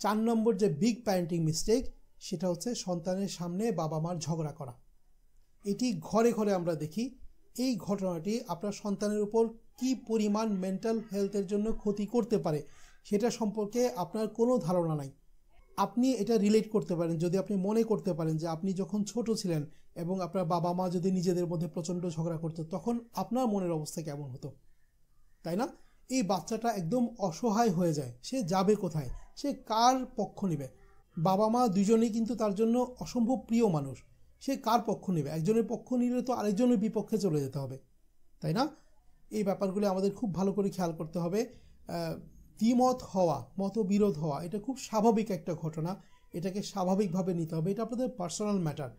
4 নম্বর যে big parenting mistake সেটা হচ্ছে সন্তানের সামনে বাবা মার ঝগড়া করা। এটি ঘরে ঘরে আমরা দেখি। এই ঘটনাটি আপনার সন্তানের উপর কি পরিমাণ মেন্টাল হেলথের জন্য ক্ষতি করতে পারে সেটা সম্পর্কে আপনার কোনো ধারণা নাই। আপনি এটা রিলেট করতে পারেন যদি আপনি মনে করতে পারেন যে আপনি যখন ছোট ছিলেন এবং আপনার বাবা মা যদি নিজেদের মধ্যে প্রচণ্ড ঝগড়া করতো তখন আপনার মনের অবস্থা কেমন হতো, তাই না? এই বাচ্চাটা একদম অসহায় হয়ে যায়, সে যাবে কোথায়, সে কার পক্ষ নেবে? বাবা মা দুজনেই কিন্তু তার জন্য অসম্ভব প্রিয় মানুষ, সে কার পক্ষ নেবে? একজনের পক্ষ নিলে তো আরেকজনের বিপক্ষে চলে যেতে হবে, তাই না? এই ব্যাপারগুলো আমাদের খুব ভালো করে খেয়াল করতে হবে। দ্বিমত হওয়া, মতবিরোধ হওয়া, এটা খুব স্বাভাবিক একটা ঘটনা, এটাকে স্বাভাবিকভাবে নিতে হবে। এটা আপনাদের পার্সোনাল ম্যাটার।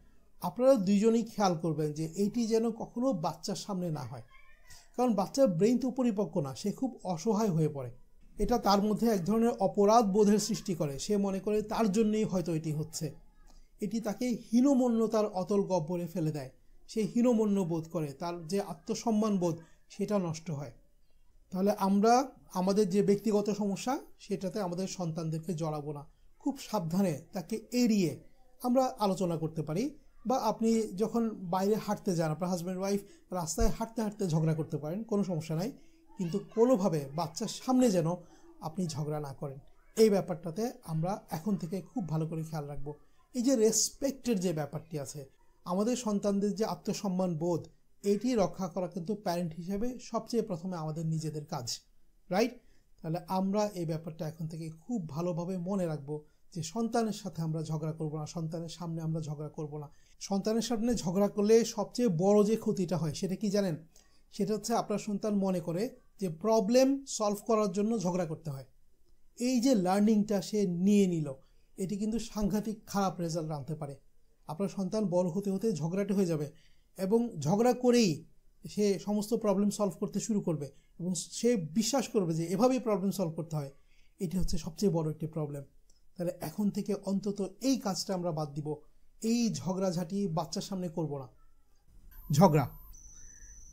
আপনারা দুইজনেই খেয়াল করবেন যে এইটি যেন কখনো বাচ্চার সামনে না হয়, কারণ বাচ্চার ব্রেইন তো পরিপক্ক না, সে খুব অসহায় হয়ে পড়ে। এটা তার মধ্যে এক ধরনের অপরাধ বোধের সৃষ্টি করে, সে মনে করে তার জন্যই হয়তো এটি হচ্ছে। এটি তাকে হীনমন্যতার অতল গহ্বরে ফেলে দেয়, সে হীনমন্য বোধ করে, তার যে আত্মসম্মান বোধ সেটা নষ্ট হয়। তাহলে আমরা আমাদের যে ব্যক্তিগত সমস্যা সেটাতে আমাদের সন্তানদেরকে জড়াবো না, খুব সাবধানে তাকে এড়িয়ে আমরা আলোচনা করতে পারি। বা আপনি যখন বাইরে হাঁটতে যান, আপনার হাজব্যান্ড ওয়াইফ রাস্তায় হাঁটতে হাঁটতে ঝগড়া করতে পারেন, কোনো সমস্যা নাই, কিন্তু কোনোভাবে বাচ্চার সামনে যেন আপনি ঝগড়া না করেন। এই ব্যাপারটাতে আমরা এখন থেকে খুব ভালো করে খেয়াল রাখবো। এই যে রেসপেক্টের যে ব্যাপারটি আছে, আমাদের সন্তানদের যে আত্মসম্মান বোধ, এটি রক্ষা করা কিন্তু প্যারেন্ট হিসেবে সবচেয়ে প্রথমে আমাদের নিজেদের কাজ, রাইট? তাহলে আমরা এই ব্যাপারটা এখন থেকে খুব ভালোভাবে মনে রাখবো যে সন্তানের সাথে আমরা ঝগড়া করব না, সন্তানের সামনে আমরা ঝগড়া করব না। সন্তানের সামনে ঝগড়া করলে সবচেয়ে বড় যে ক্ষতিটা হয় সেটা কি জানেন? সেটা হচ্ছে আপনার সন্তান মনে করে যে প্রবলেম সলভ করার জন্য ঝগড়া করতে হয়। এই যে লার্নিংটা সে নিয়ে নিল, এটি কিন্তু সাংঘাতিক খারাপ রেজাল্ট আনতে পারে। আপনার সন্তান বড় হতে হতে ঝগড়াটে হয়ে যাবে এবং ঝগড়া করেই সে সমস্ত প্রবলেম সলভ করতে শুরু করবে এবং সে বিশ্বাস করবে যে এভাবেই প্রবলেম সলভ করতে হয়। এটি হচ্ছে সবচেয়ে বড় একটি প্রবলেম। তাহলে এখন থেকে অন্তত এই কাজটা আমরা বাদ দিব, এই ঝগড়াঝাটি বাচ্চার সামনে করব না। ঝগড়া,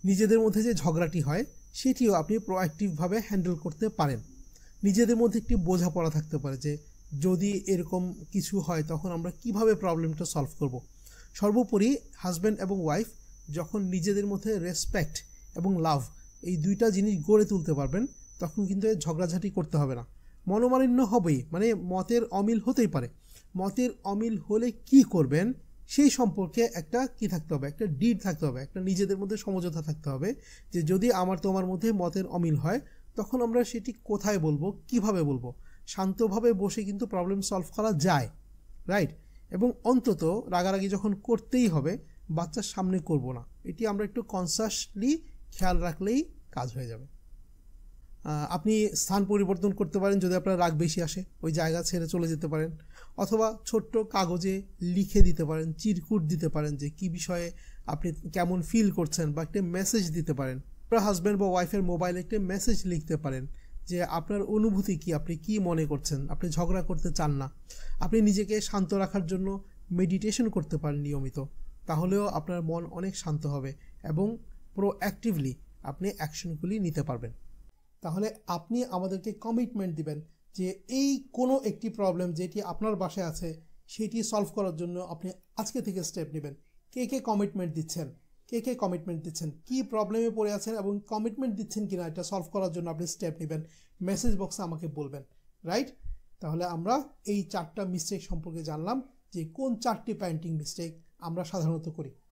নিজেদের মধ্যে যে ঝগড়াটি হয় সেটিও আপনি প্রোঅ্যাক্টিভভাবে হ্যান্ডেল করতে পারেন। নিজেদের মধ্যে একটি বোঝাপড়া থাকতে পারে যে যদি এরকম কিছু হয় তখন আমরা কিভাবে প্রবলেমটা সলভ করব। সর্বোপরি হাজব্যান্ড এবং ওয়াইফ যখন নিজেদের মধ্যে রেসপেক্ট এবং লাভ এই দুইটা জিনিস গড়ে তুলতে পারবেন তখন কিন্তু ঝগড়াঝাটি করতে হবে না। মনোমালিন্য হবেই, মানে মতের অমিল হতেই পারে, মতের অমিল হলে কি করবেন সেই সম্পর্কে একটা কি থাকতে হবে, একটা ডিড থাকতে হবে, একটা নিজেদের মধ্যে সমঝোতা থাকতে হবে যে যদি আমার তোমার মধ্যে মতের অমিল হয় তখন আমরা সেটি কোথায় বলবো, কিভাবে বলবো। শান্তভাবে বসে কিন্তু প্রবলেম সলভ করা যায়, রাইট? এবং অন্তত রাগারাগি যখন করতেই হবে বাচ্চার সামনে করব না, এটি আমরা একটু কনসাসলি খেয়াল রাখলেই কাজ হয়ে যাবে। আপনি স্থান পরিবর্তন করতে পারেন যদি আপনার রাগ বেশি আসে, ওই জায়গা ছেড়ে চলে যেতে পারেন, অথবা ছোট্ট কাগজে লিখে দিতে পারেন, চিরকুট দিতে পারেন যে কি বিষয়ে আপনি কেমন ফিল করছেন, বা একটা মেসেজ দিতে পারেন। আপনার হাজব্যান্ড বা ওয়াইফের মোবাইলে একটা মেসেজ লিখতে পারেন যে আপনার অনুভূতি কি, আপনি কি মনে করছেন, আপনি ঝগড়া করতে চান না। আপনি নিজেকে শান্ত রাখার জন্য মেডিটেশন করতে পারেন নিয়মিত, তাহলেও আপনার মন অনেক শান্ত হবে এবং প্রোঅ্যাক্টিভলি আপনি অ্যাকশনগুলি নিতে পারবেন। তাহলে আপনি আমাদেরকে কমিটমেন্ট দিবেন যে এই কোনো একটি প্রবলেম যেটি আপনার বাসায় আছে সেটি সলভ করার জন্য আপনি আজকে থেকে স্টেপ নেবেন। কে কে কমিটমেন্ট দিচ্ছেন, কে কে কমিটমেন্ট দিচ্ছেন, কী প্রবলেমে পড়ে আছেন এবং কমিটমেন্ট দিচ্ছেন কিনা এটা সলভ করার জন্য আপনি স্টেপ নেবেন, মেসেজ বক্সে আমাকে বলবেন, রাইট? তাহলে আমরা এই 4টা মিস্টেক সম্পর্কে জানলাম যে কোন 4টি প্যারেন্টিং মিস্টেক আমরা সাধারণত করি।